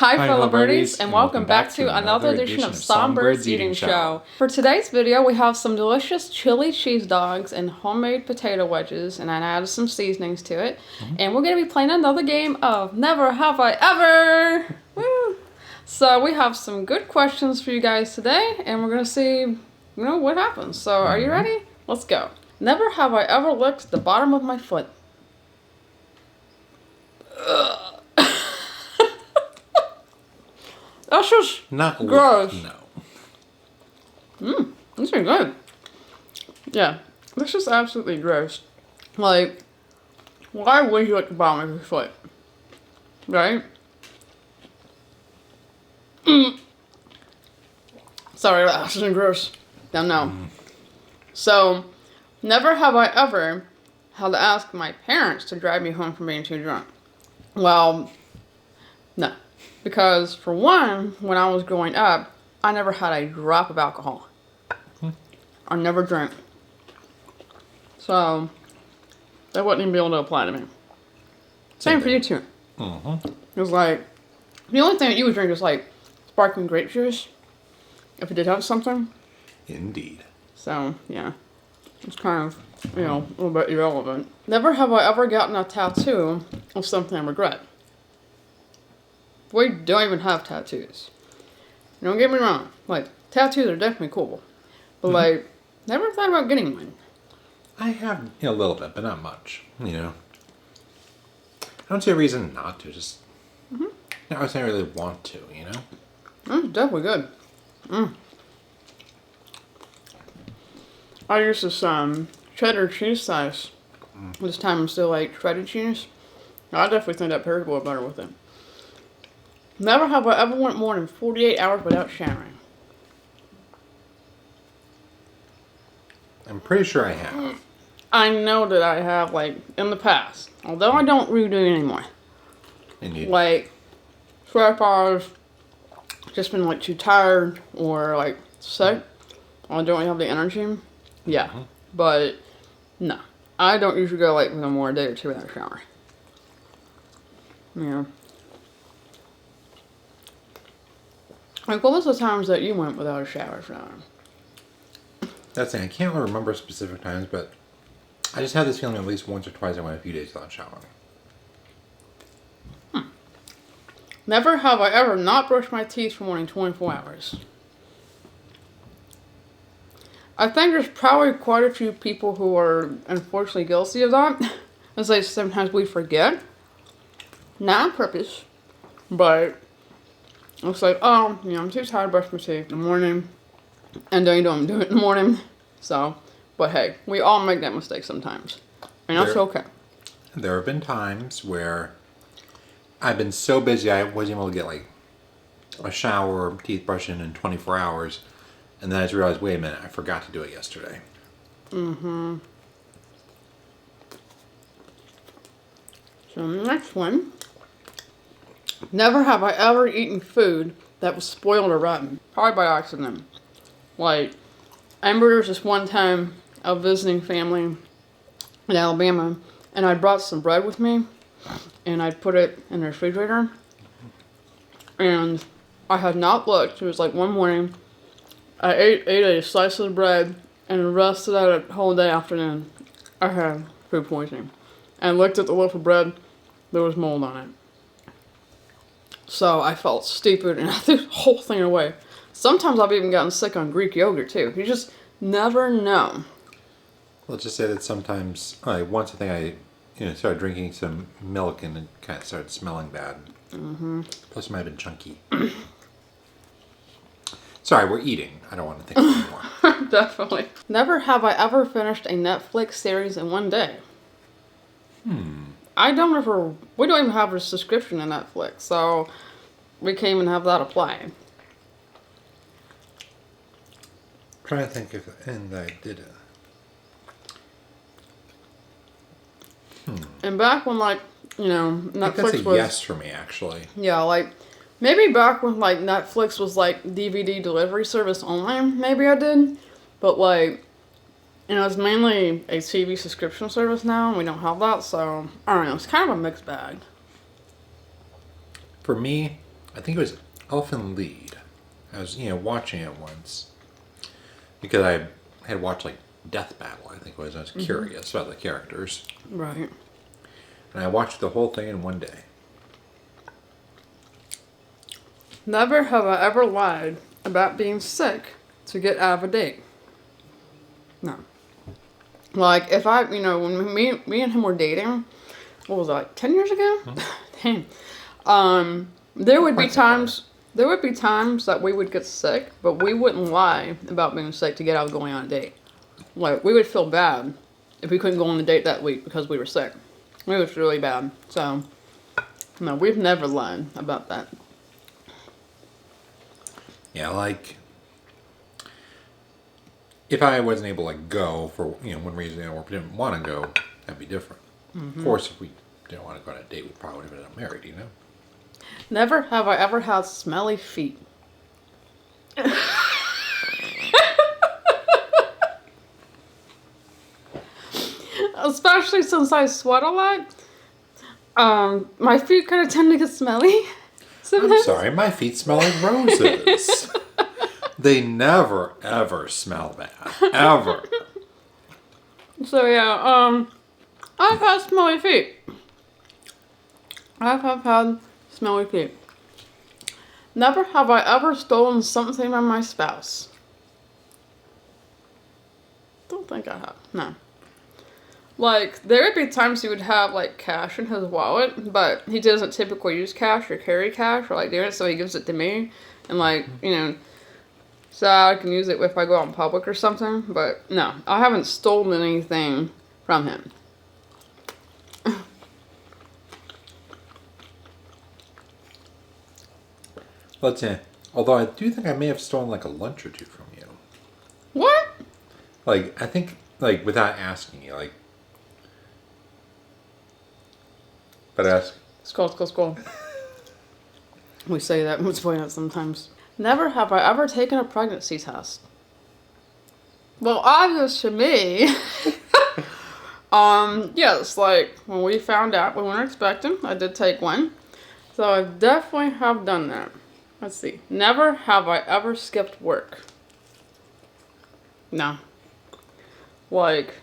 Hi fellow birdies, and welcome back to another edition of SongByrd's Eating Show. For today's video, we have some delicious chili cheese dogs and homemade potato wedges, and I added some seasonings to it. And we're going to be playing another game of Never Have I Ever! Woo! So we have some good questions for you guys today, and we're going to see, what happens. So are you ready? Let's go. Never have I ever licked the bottom of my foot. That's just not gross. No. These are good. Yeah, that's just absolutely gross. Like, why would you lick the bottom of your foot? Right? Sorry, that's just gross. No. So, never have I ever had to ask my parents to drive me home from being too drunk. Well, no. Because, for one, when I was growing up, I never had a drop of alcohol. I never drank. So, that wouldn't even be able to apply to me. Same for you, too. It was like, the only thing that you would drink is like sparkling grape juice. If it did have something. Indeed. So, yeah. It's kind of, a little bit irrelevant. Never have I ever gotten a tattoo of something I regret. We don't even have tattoos. Don't get me wrong. Like, tattoos are definitely cool. But, like, never thought about getting one. I have a little bit, but not much. I don't see a reason not to. Just, I don't really want to, Definitely good. I use this, cheddar cheese sauce. This time I'm still like shredded cheese. I definitely think that pairs well better with it. Never have I ever went more than 48 hours without showering. I'm pretty sure I have. I know that I have, like, in the past. Although I don't really do it anymore. Indeed. Like, 12 hours, just been, like, too tired or, like, sick. Or I don't really have the energy. Yeah. But, no. I don't usually go, like, no more a day or two without showering. Yeah. Like, what was the times that you went without a shower? That's it. I can't really remember specific times, but I just had this feeling at least once or twice I went a few days without showering. Never have I ever not brushed my teeth for more than 24 hours. I think there's probably quite a few people who are unfortunately guilty of that. As like sometimes we forget. Not on purpose. But it's like, I'm too tired to brush my teeth in the morning. And then you don't do it in the morning. So, but hey, we all make that mistake sometimes. And that's okay. There have been times where I've been so busy I wasn't able to get like a shower or teeth brushing in 24 hours. And then I just realized, wait a minute, I forgot to do it yesterday. So the next one. Never have I ever eaten food that was spoiled or rotten. Probably by accident. Like, I remember there was this one time I was visiting family in Alabama, and I brought some bread with me, and I put it in the refrigerator, and I had not looked. It was like one morning, I ate a slice of the bread, and the rest of that whole day afternoon, I had food poisoning. And I looked at the loaf of bread, there was mold on it. So I felt stupid, and I threw the whole thing away. Sometimes I've even gotten sick on Greek yogurt, too. You just never know. Let's just say that sometimes, once I think I started drinking some milk and it kind of started smelling bad. Plus it might have been chunky. Sorry, we're eating. I don't want to think anymore. Definitely. Never have I ever finished a Netflix series in one day. We don't even have a subscription to Netflix, so we can't even have that apply. Trying to think if I did it. And back when, like, Netflix I think that's a was... yes for me, actually. Yeah, like, maybe back when, like, Netflix was, like, DVD delivery service only, maybe I did. But, like, it's mainly a TV subscription service now, and we don't have that, so, I don't know, it's kind of a mixed bag. For me, I think it was Elfin Lied. I was, watching it once because I had watched like Death Battle. I think it was. I was curious about the characters, Right. and I watched the whole thing in one day. Never have I ever lied about being sick to get out of a date. No. Like, if I, when me and him were dating, what was that, like 10 years ago? Damn. There would be times that we would get sick, but we wouldn't lie about being sick to get out of going on a date. Like, we would feel bad if we couldn't go on a date that week because we were sick. It was really bad. So, no, we've never lied about that. Yeah, like if I wasn't able to go for one reason or didn't want to go, that'd be different. Of course, if we didn't want to go on a date, we probably would have been married, Never have I ever had smelly feet. Especially since I sweat a lot. My feet kind of tend to get smelly. Sometimes. I'm sorry, my feet smell like roses. They never ever smell bad, ever. So yeah, I've had smelly feet. I have had smelly feet. Never have I ever stolen something from my spouse. Don't think I have. No. Like, there would be times he would have, like, cash in his wallet, but he doesn't typically use cash or carry cash or, like, do it, so he gives it to me. And, like, so I can use it if I go out in public or something. But, no, I haven't stolen anything from him. Let's see. Although I do think I may have stolen, like, a lunch or two from you. What? Like, I think, like, without asking you, like... But ask. Skull. We say that, we explain it sometimes. Never have I ever taken a pregnancy test. Well, obvious to me. Yes, like, when we found out we weren't expecting, I did take one. So I definitely have done that. Let's see. Never have I ever skipped work. No. Like,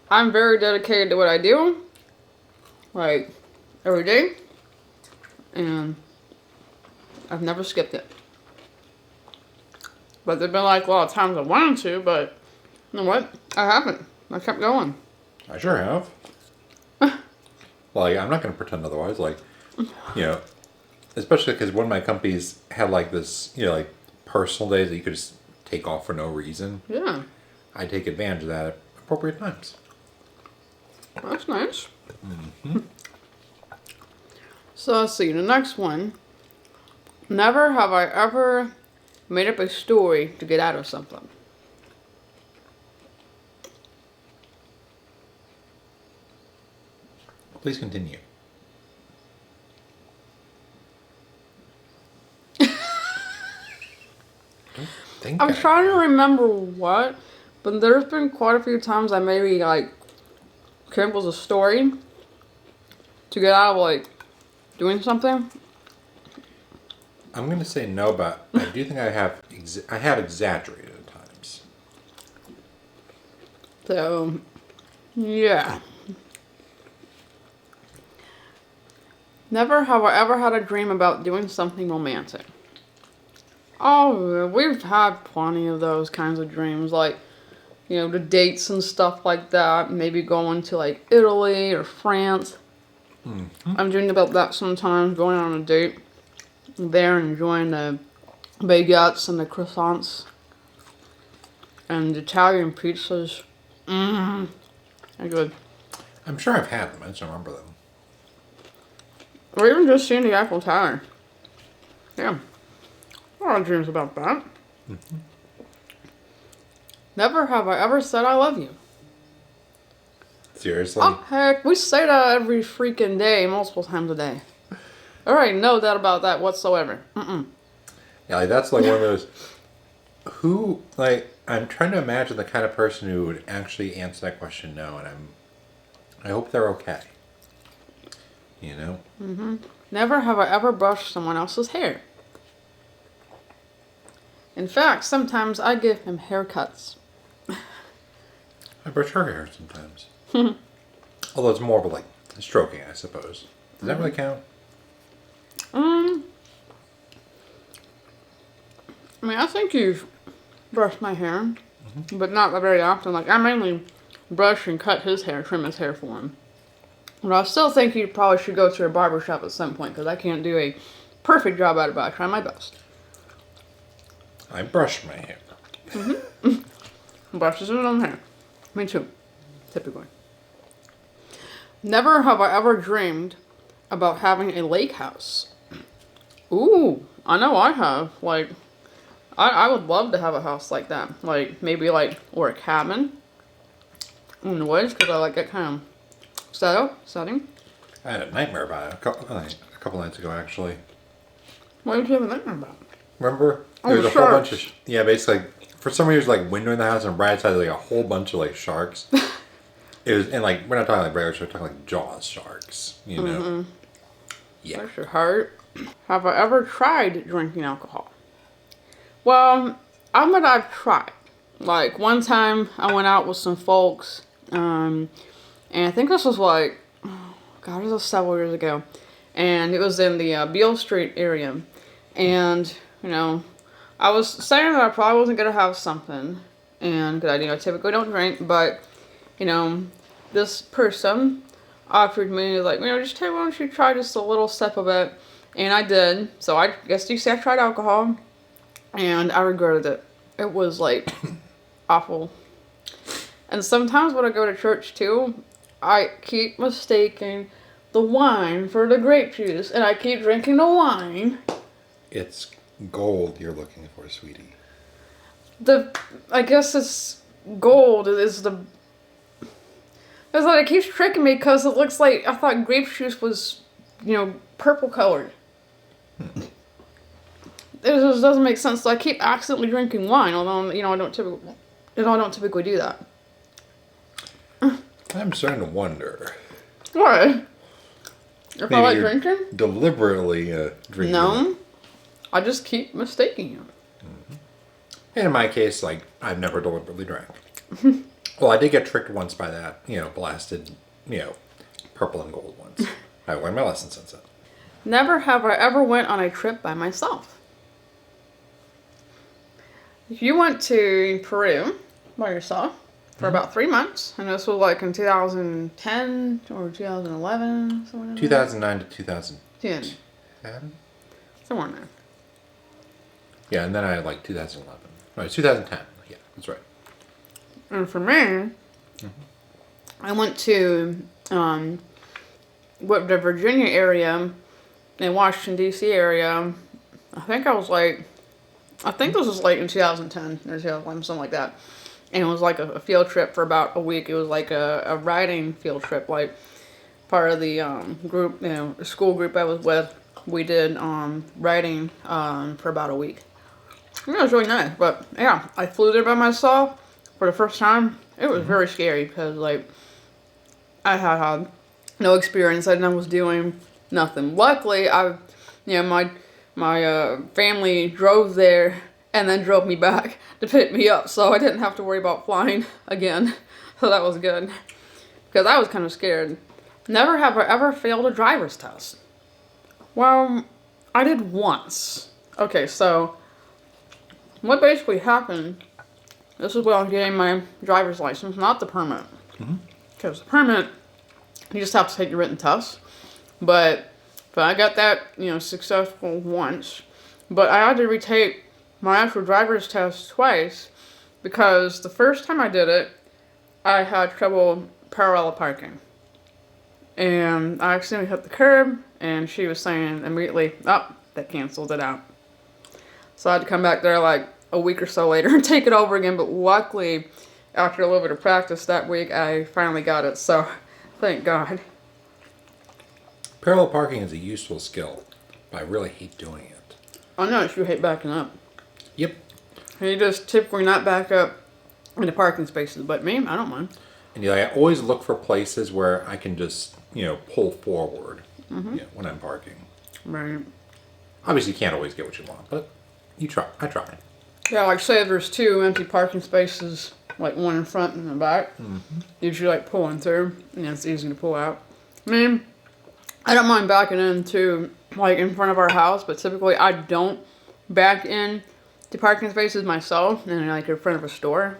I'm very dedicated to what I do. Like, every day. And I've never skipped it. But there've been like a lot of times I wanted to, but you know what? I haven't. I kept going. I sure have. Like, I'm not going to pretend otherwise. Like, especially because one of my companies had like this, like personal days that you could just take off for no reason. Yeah. I take advantage of that at appropriate times. That's nice. So let's see, the next one. Never have I ever made up a story to get out of something. Please continue. I'm trying to remember what, but there's been quite a few times I maybe like came up with a story to get out of like doing something. I'm going to say no, but I do think I have exaggerated at times. So, yeah. Never have I ever had a dream about doing something romantic. Oh, we've had plenty of those kinds of dreams, like, the dates and stuff like that. Maybe going to like Italy or France. I'm dreaming about that sometimes, going on a date there and enjoying the baguettes and the croissants and the Italian pizzas. They're good. I'm sure I've had them. I just don't remember them. Or even just seeing the Eiffel Tower. Yeah. A lot of dreams about that. Never have I ever said I love you. Seriously? Oh, heck. We say that every freaking day, multiple times a day. All right, no doubt about that whatsoever. Yeah, like that's like one of those. Who, like, I'm trying to imagine the kind of person who would actually answer that question no, and I hope they're okay. Never have I ever brushed someone else's hair. In fact, sometimes I give him haircuts. I brush her hair sometimes. Although it's more of a, like, stroking, I suppose. Does that really count? I mean, I think you've brushed my hair, but not very often. Like, I mainly brush and cut his hair, trim his hair for him. But I still think you probably should go to a barber shop at some point, because I can't do a perfect job at it, but I try my best. I brush my hair. Brushes his own hair. Me too, typically. Never have I ever dreamed about having a lake house. Ooh, I know I have. Like, I would love to have a house like that. Like, maybe like, or a cabin in the woods, because I like that kind of setting. I had a nightmare about it a couple nights ago, actually. What did you have a nightmare about? Remember? Oh, There was a whole bunch sharks. of... Yeah, basically, for some reason, like, window in the house, and Brad's had, like, a whole bunch of, like, sharks. It was, and, like, we're not talking, like, regular sharks, we're talking, like, Jaws sharks, you know? Yeah. Bless your heart. Have I ever tried drinking alcohol? Well, I've tried. Like, one time I went out with some folks, and I think this was like, oh God, this was several years ago. And it was in the Beale Street area. And, you know, I was saying that I probably wasn't going to have something. And, because I typically don't drink, but, you know, this person offered me, like, just, hey, why don't you try just a little sip of it? And I did. So I guess you say I tried alcohol. And I regretted it. It was, like, awful. And sometimes when I go to church, too, I keep mistaking the wine for the grape juice. And I keep drinking the wine. It's gold you're looking for, sweetie. I guess it's gold is the... It's like it keeps tricking me because it looks like I thought grape juice was, purple colored. It just doesn't make sense. So I keep accidentally drinking wine, although I don't typically do that. I'm starting to wonder. What? If Maybe I like you're drinking? deliberately drinking. No, I just keep mistaking you. And in my case, like, I've never deliberately drank. Well, I did get tricked once by that, blasted, purple and gold once. I learned my lesson since then. Never have I ever went on a trip by myself. You went to Peru by yourself for about 3 months, and this was like in 2010 or 2011, somewhere in there. 2009 to 2010. 10. Somewhere in there. Yeah, and then I had like 2011. No, it's 2010. Yeah, that's right. And for me, I went to the Virginia area and Washington, D.C. area. I think this was like in 2010 or 2011, something like that. And it was like a field trip for about a week. It was like a riding field trip, like part of the group, the school group I was with. We did riding for about a week. It was really nice, but yeah, I flew there by myself for the first time. It was very scary because I had no experience. I was doing nothing. Luckily, my family drove there and then drove me back to pick me up, so I didn't have to worry about flying again. So that was good because I was kind of scared. Never have I ever failed a driver's test. Well, I did once. Okay, so what basically happened, this is when I was getting my driver's license, not the permit. Because the permit, you just have to take your written test. But I got that, successful once. But I had to retake my actual driver's test twice because the first time I did it, I had trouble parallel parking. And I accidentally hit the curb, and she was saying immediately, that canceled it out. So I had to come back there like a week or so later and take it over again. But luckily, after a little bit of practice that week, I finally got it. So thank God. Parallel parking is a useful skill, but I really hate doing it. I know you hate backing up. Yep. You just typically not back up in the parking spaces, but me, I don't mind. And I always look for places where I can just, pull forward when I'm parking. Right. Obviously, you can't always get what you want, but you try. I try. Yeah, like say there's 2 empty parking spaces, like one in front and the back. Usually like pulling through, and it's easy to pull out. I mean, I don't mind backing into like in front of our house, but typically I don't back in to parking spaces myself and like in front of a store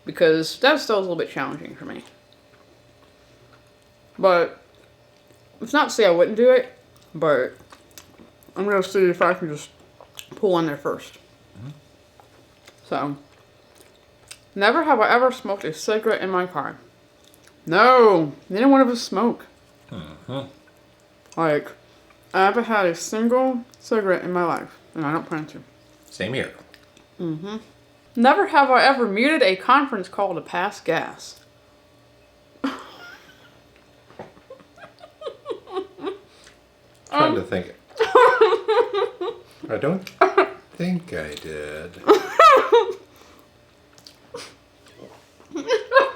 because that still is a little bit challenging for me. But it's not to say I wouldn't do it, but I'm gonna see if I can just pull in there first. So, never have I ever smoked a cigarette in my car. No, neither one of us smoke. Like, I haven't had a single cigarette in my life, and I don't plan to. Same here. Never have I ever muted a conference call to pass gas. Trying to think. I don't think I did.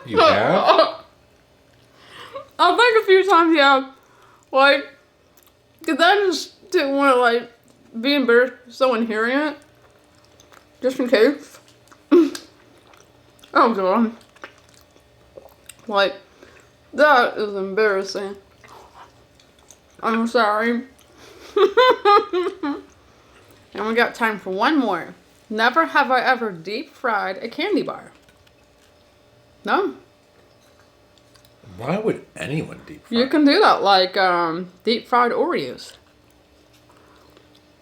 You have? I think a few times, yeah. Like, because I just didn't want to, like, be embarrassed for someone hearing it. Just in case. Oh, God. Like, that is embarrassing. I'm sorry. And we got time for one more. Never have I ever deep fried a candy bar. No. Why would anyone deep fry? You can do that, like deep fried Oreos.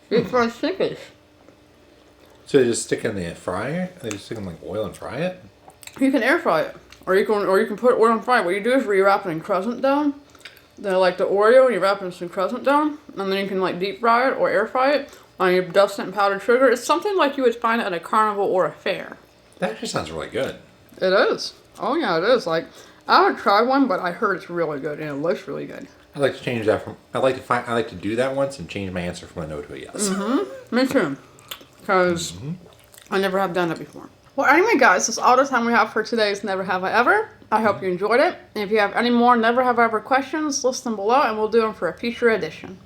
Deep fried Snickers. So they just stick in the fryer? They just stick in like oil and fry it? You can air fry it. Or you can put oil and fry it. What you do is you wrap it in crescent dough. Then like the Oreo, you wrap it in some crescent dough. And then you can like deep fry it or air fry it. And you dust it in powdered sugar. It's something like you would find at a carnival or a fair. That actually sounds really good. It is. Oh yeah, it is. Like, I haven't tried one, but I heard it's really good and it looks really good. I'd like to change that from. I like to do that once and change my answer from a no to a yes. Me too. Because I never have done it before. Well, anyway, guys, that's all the time we have for today's Never Have I Ever. I hope you enjoyed it. And if you have any more Never Have I Ever questions, list them below and we'll do them for a future edition.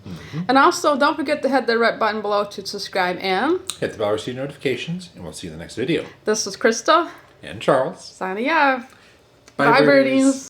And also, don't forget to hit the red button below to subscribe and Hit the bell to receive notifications, and we'll see you in the next video. this is Krista And Charles. signing off. Bye, Bye, birdies. birdies.